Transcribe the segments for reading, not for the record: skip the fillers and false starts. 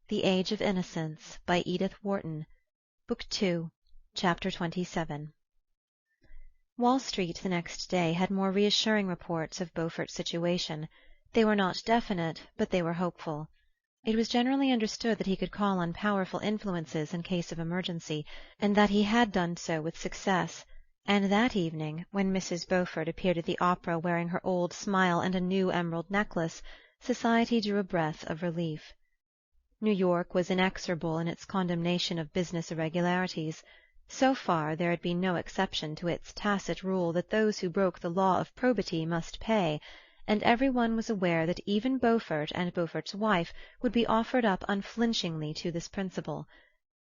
The Age of Innocence, by Edith Wharton, Book 2, Chapter 27. Wall Street the next day had more reassuring reports of Beaufort's situation. They were not definite, but they were hopeful. It was generally understood that he could call on powerful influences in case of emergency, and that he had done so with success. And that evening, when Mrs. Beaufort appeared at the opera wearing her old smile and a new emerald necklace, society drew a breath of relief. New York was inexorable in its condemnation of business irregularities. So far there had been no exception to its tacit rule that those who broke the law of probity must pay, and every one was aware that even Beaufort and Beaufort's wife would be offered up unflinchingly to this principle.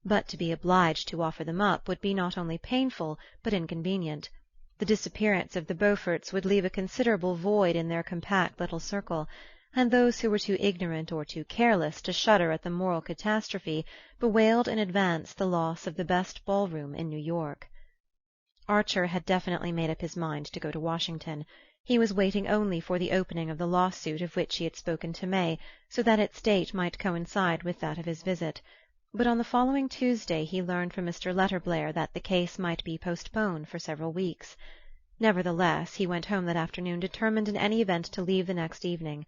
But to be obliged to offer them up would be not only painful but inconvenient. The disappearance of the Beauforts would leave a considerable void in their compact little circle, and those who were too ignorant or too careless to shudder at the moral catastrophe bewailed in advance the loss of the best ball-room in New York. Archer had definitely made up his mind to go to Washington. He was waiting only for the opening of the lawsuit of which he had spoken to May, so that its date might coincide with that of his visit. But on the following Tuesday he learned from Mr. Letterblair that the case might be postponed for several weeks. Nevertheless, he went home that afternoon determined in any event to leave the next evening.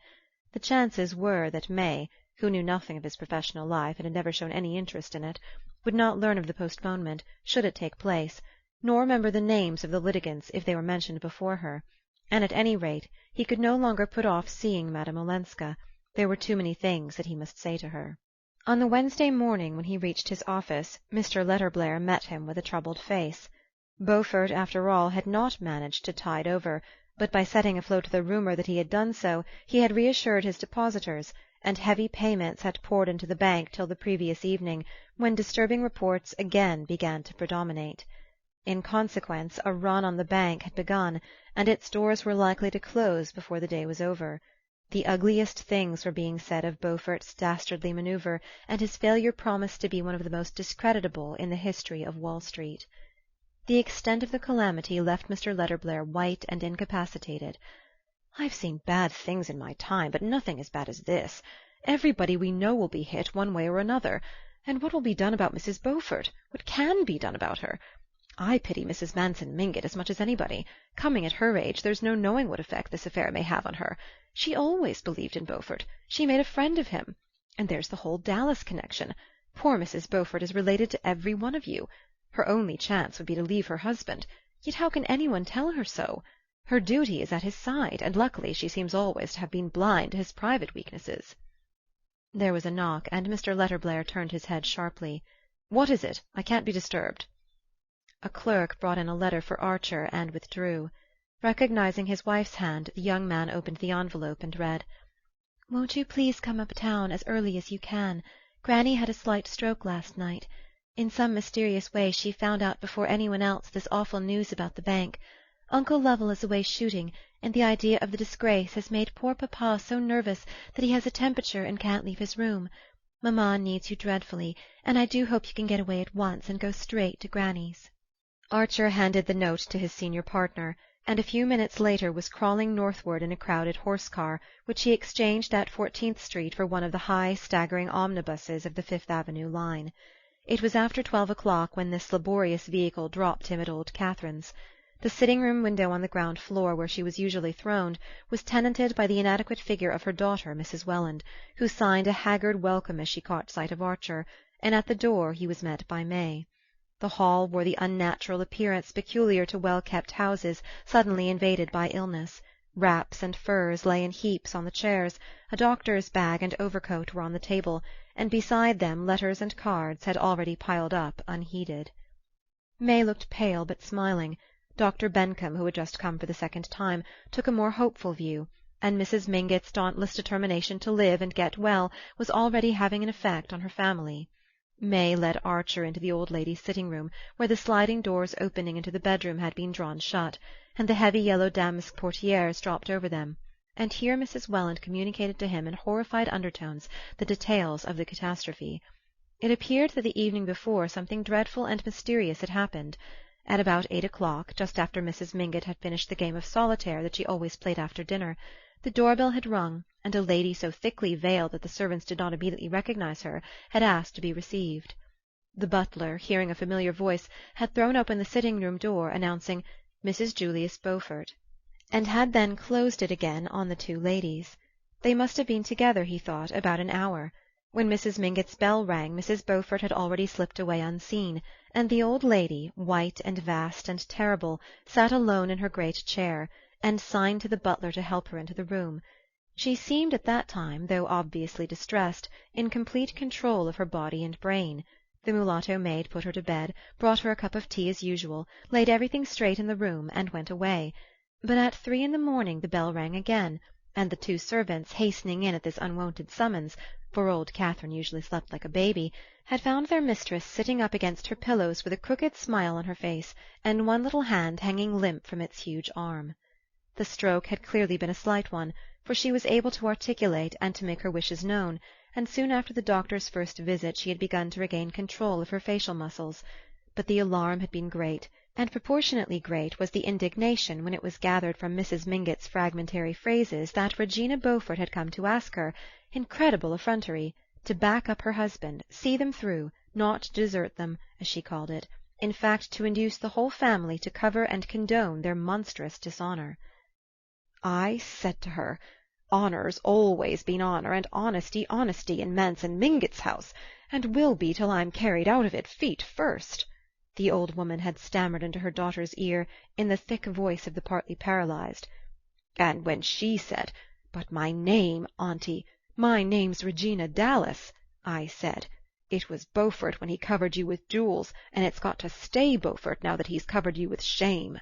The chances were that May, who knew nothing of his professional life and had never shown any interest in it, would not learn of the postponement, should it take place, nor remember the names of the litigants if they were mentioned before her, and at any rate he could no longer put off seeing Madame Olenska. There were too many things that he must say to her. On the Wednesday morning, when he reached his office, Mr. Letterblair met him with a troubled face. Beaufort, after all, had not managed to tide over, but by setting afloat the rumor that he had done so, he had reassured his depositors, and heavy payments had poured into the bank till the previous evening, when disturbing reports again began to predominate. In consequence, a run on the bank had begun, and its doors were likely to close before the day was over. The ugliest things were being said of Beaufort's dastardly manoeuvre, and his failure promised to be one of the most discreditable in the history of Wall Street. The extent of the calamity left Mr. Letterblair white and incapacitated. "I've seen bad things in my time, but nothing as bad as this. Everybody we know will be hit one way or another. And what will be done about Mrs. Beaufort? What can be done about her? I pity Mrs. Manson Mingot as much as anybody. Coming at her age, there's no knowing what effect this affair may have on her. She always believed in Beaufort. She made a friend of him. And there's the whole Dallas connection. Poor Mrs. Beaufort is related to every one of you. Her only chance would be to leave her husband, yet how can anyone tell her so? Her duty is at his side, and luckily she seems always to have been blind to his private weaknesses." There was a knock, and Mr. Letterblair turned his head sharply. "What is it? I can't be disturbed." A clerk brought in a letter for Archer and withdrew. Recognizing his wife's hand, the young man opened the envelope and read: "Won't you please come uptown as early as you can? Granny had a slight stroke last night. In some mysterious way she found out before anyone else this awful news about the bank. Uncle Lovell is away shooting, and the idea of the disgrace has made poor papa so nervous that he has a temperature and can't leave his room. Mamma needs you dreadfully, and I do hope you can get away at once and go straight to Granny's." Archer handed the note to his senior partner, and a few minutes later was crawling northward in a crowded horse-car, which he exchanged at 14th Street for one of the high, staggering omnibuses of the Fifth Avenue line. It was after 12 o'clock when this laborious vehicle dropped him at Old Catherine's. The sitting-room window on the ground floor, where she was usually throned, was tenanted by the inadequate figure of her daughter, Mrs. Welland, who signed a haggard welcome as she caught sight of Archer, and at the door he was met by May. The hall wore the unnatural appearance peculiar to well-kept houses suddenly invaded by illness. Wraps and furs lay in heaps on the chairs, a doctor's bag and overcoat were on the table, and beside them letters and cards had already piled up unheeded. May looked pale but smiling. Dr. Bencomb, who had just come for the second time, took a more hopeful view, and Mrs. Mingot's dauntless determination to live and get well was already having an effect on her family. May led Archer into the old lady's sitting-room, where the sliding doors opening into the bedroom had been drawn shut, and the heavy yellow damask portieres dropped over them, and here Mrs. Welland communicated to him in horrified undertones the details of the catastrophe. It appeared that the evening before something dreadful and mysterious had happened. At about 8 o'clock, just after Mrs. Mingot had finished the game of solitaire that she always played after dinner, The doorbell had rung, and a lady so thickly veiled that the servants did not immediately recognize her had asked to be received. The butler, hearing a familiar voice, had thrown open the sitting-room door, announcing Mrs. Julius Beaufort, and had then closed it again on the two ladies. They must have been together, he thought, about an hour. When Mrs. Mingot's bell rang, Mrs. Beaufort had already slipped away unseen, and the old lady, white and vast and terrible, sat alone in her great chair, and signed to the butler to help her into the room. She seemed at that time, though obviously distressed, in complete control of her body and brain. The mulatto maid put her to bed, brought her a cup of tea as usual, laid everything straight in the room, and went away. But at 3 in the morning the bell rang again, and the two servants, hastening in at this unwonted summons, for old Catherine usually slept like a baby, had found their mistress sitting up against her pillows with a crooked smile on her face, and one little hand hanging limp from its huge arm. The stroke had clearly been a slight one, for she was able to articulate and to make her wishes known, and soon after the doctor's first visit she had begun to regain control of her facial muscles. But the alarm had been great, and proportionately great was the indignation when it was gathered from Mrs. Mingot's fragmentary phrases that Regina Beaufort had come to ask her, incredible effrontery, to back up her husband, see them through, not to desert them, as she called it, in fact to induce the whole family to cover and condone their monstrous dishonour. "I said to her, 'Honour's always been honour, and honesty honesty in Manson Mingot's house, and will be till I'm carried out of it feet first,' the old woman had stammered into her daughter's ear in the thick voice of the partly paralyzed. And when she said, 'But my name, auntie, my name's Regina Dallas,' I said, 'It was Beaufort when he covered you with jewels, and it's got to stay Beaufort now that he's covered you with shame.'"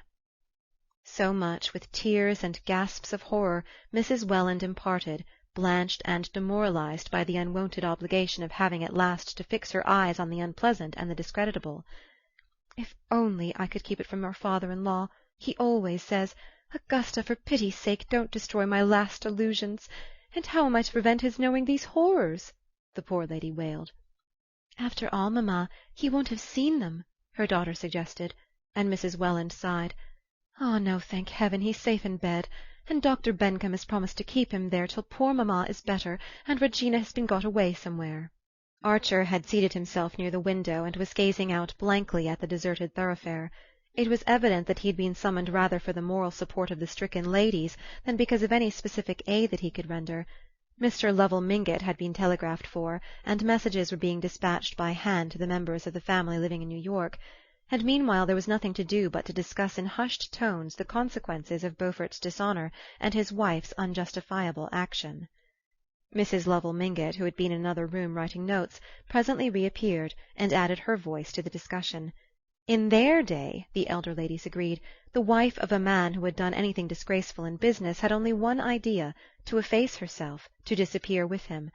So much, with tears and gasps of horror, Mrs. Welland imparted, blanched and demoralized by the unwonted obligation of having at last to fix her eyes on the unpleasant and the discreditable. "If only I could keep it from your father-in-law! He always says, 'Augusta, for pity's sake, don't destroy my last illusions.' And how am I to prevent his knowing these horrors?" the poor lady wailed. "After all, mamma, he won't have seen them," her daughter suggested, and Mrs. Welland sighed. "Ah, no, thank heaven, he's safe in bed, and Dr. Bencomb has promised to keep him there till poor mamma is better, and Regina has been got away somewhere." Archer had seated himself near the window and was gazing out blankly at the deserted thoroughfare. It was evident that he had been summoned rather for the moral support of the stricken ladies than because of any specific aid that he could render. Mr. Lovell Mingott had been telegraphed for, and messages were being dispatched by hand to the members of the family living in New York, and meanwhile there was nothing to do but to discuss in hushed tones the consequences of Beaufort's dishonour and his wife's unjustifiable action. Mrs. Lovell Mingott, who had been in another room writing notes, presently reappeared, and added her voice to the discussion. In their day, the elder ladies agreed, the wife of a man who had done anything disgraceful in business had only one idea, to efface herself, to disappear with him.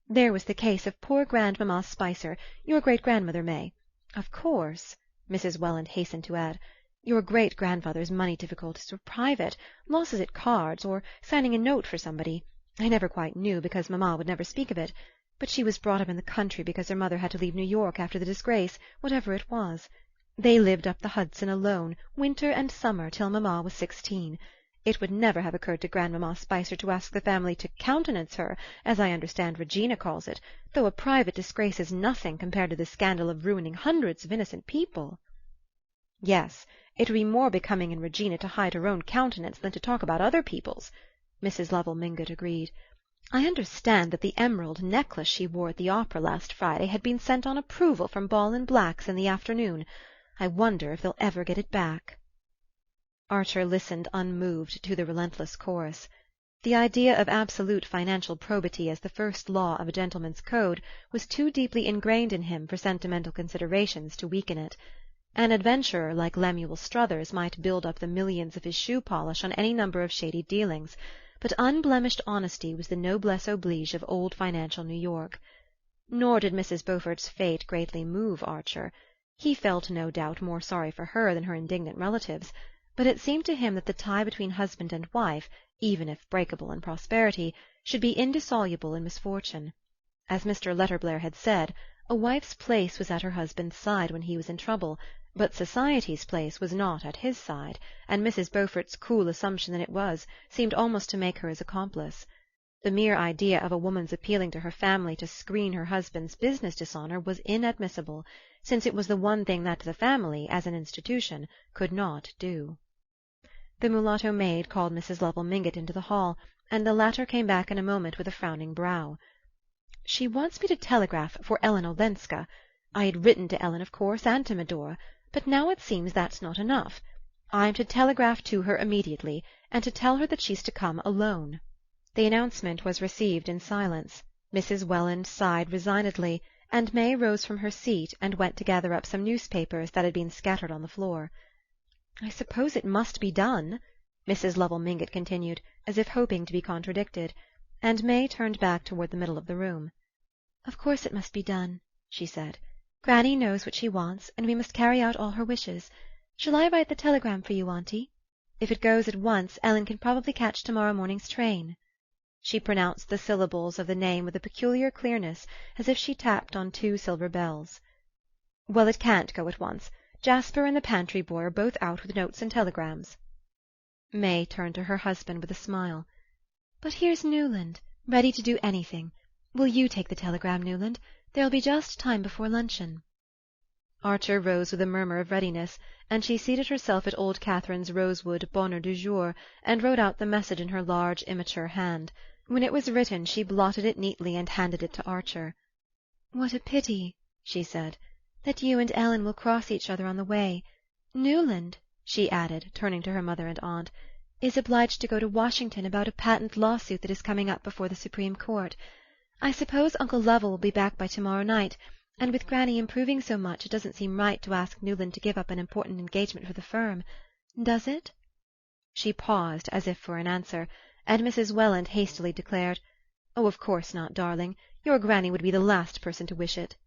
There was the case of poor Grandmamma Spicer, your great-grandmother May. Of course, Mrs. Welland hastened to add, your great-grandfather's money difficulties were private, losses at cards, or signing a note for somebody. I never quite knew, because mamma would never speak of it. But she was brought up in the country because her mother had to leave New York after the disgrace, whatever it was. They lived up the Hudson alone, winter and summer, till mamma was 16. It would never have occurred to Grandmamma Spicer to ask the family to countenance her, as I understand Regina calls it, though a private disgrace is nothing compared to the scandal of ruining hundreds of innocent people." "Yes, it would be more becoming in Regina to hide her own countenance than to talk about other people's," Mrs. Lovell Mingott agreed. "I understand that the emerald necklace she wore at the opera last Friday had been sent on approval from Ball and Black's in the afternoon. I wonder if they'll ever get it back." Archer listened unmoved to the relentless chorus. The idea of absolute financial probity as the first law of a gentleman's code was too deeply ingrained in him for sentimental considerations to weaken it. An adventurer like Lemuel Struthers might build up the millions of his shoe-polish on any number of shady dealings, but unblemished honesty was the noblesse oblige of old financial New York. Nor did Mrs. Beaufort's fate greatly move Archer. He felt, no doubt, more sorry for her than her indignant relatives, but it seemed to him that the tie between husband and wife, even if breakable in prosperity, should be indissoluble in misfortune. As Mr. Letterblair had said, a wife's place was at her husband's side when he was in trouble, But society's place was not at his side, and Mrs. Beaufort's cool assumption that it was seemed almost to make her his accomplice. The mere idea of a woman's appealing to her family to screen her husband's business dishonour was inadmissible, since it was the one thing that the family, as an institution, could not do. The mulatto maid called Mrs. Lovell Mingott into the hall, and the latter came back in a moment with a frowning brow. "She wants me to telegraph for Ellen Olenska. I had written to Ellen, of course, and to Medora, but now it seems that's not enough. I'm to telegraph to her immediately, and to tell her that she's to come alone." The announcement was received in silence. Mrs. Welland sighed resignedly, and May rose from her seat and went to gather up some newspapers that had been scattered on the floor. "I suppose it must be done," Mrs. Lovell Mingott continued, as if hoping to be contradicted, and May turned back toward the middle of the room. "Of course it must be done," she said. "Granny knows what she wants, and we must carry out all her wishes. Shall I write the telegram for you, Auntie? If it goes at once, Ellen can probably catch tomorrow morning's train." She pronounced the syllables of the name with a peculiar clearness, as if she tapped on two silver bells. "Well, it can't go at once. Jasper and the pantry boy are both out with notes and telegrams." May turned to her husband with a smile. "But here's Newland, ready to do anything. Will you take the telegram, Newland? There'll be just time before luncheon." Archer rose with a murmur of readiness, and she seated herself at old Catherine's rosewood bonheur du jour and wrote out the message in her large, immature hand. When it was written she blotted it neatly and handed it to Archer. "What a pity," she said, "that you and Ellen will cross each other on the way. Newland," she added, turning to her mother and aunt, "is obliged to go to Washington about a patent lawsuit that is coming up before the Supreme Court. I suppose Uncle Lovell will be back by tomorrow night, and with Granny improving so much it doesn't seem right to ask Newland to give up an important engagement for the firm. Does it?" She paused, as if for an answer, and Mrs. Welland hastily declared, "Oh, of course not, darling. Your Granny would be the last person to wish it."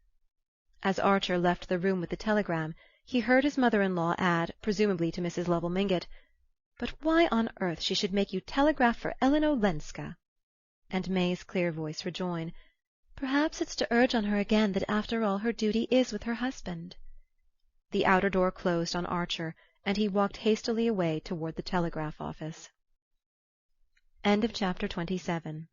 As Archer left the room with the telegram, he heard his mother-in-law add, presumably to Mrs. Lovell Mingott, "But why on earth she should make you telegraph for Ellen Olenska?" And May's clear voice rejoin, "Perhaps it's to urge on her again that after all her duty is with her husband." The outer door closed on Archer, and he walked hastily away toward the telegraph office. Chapter 27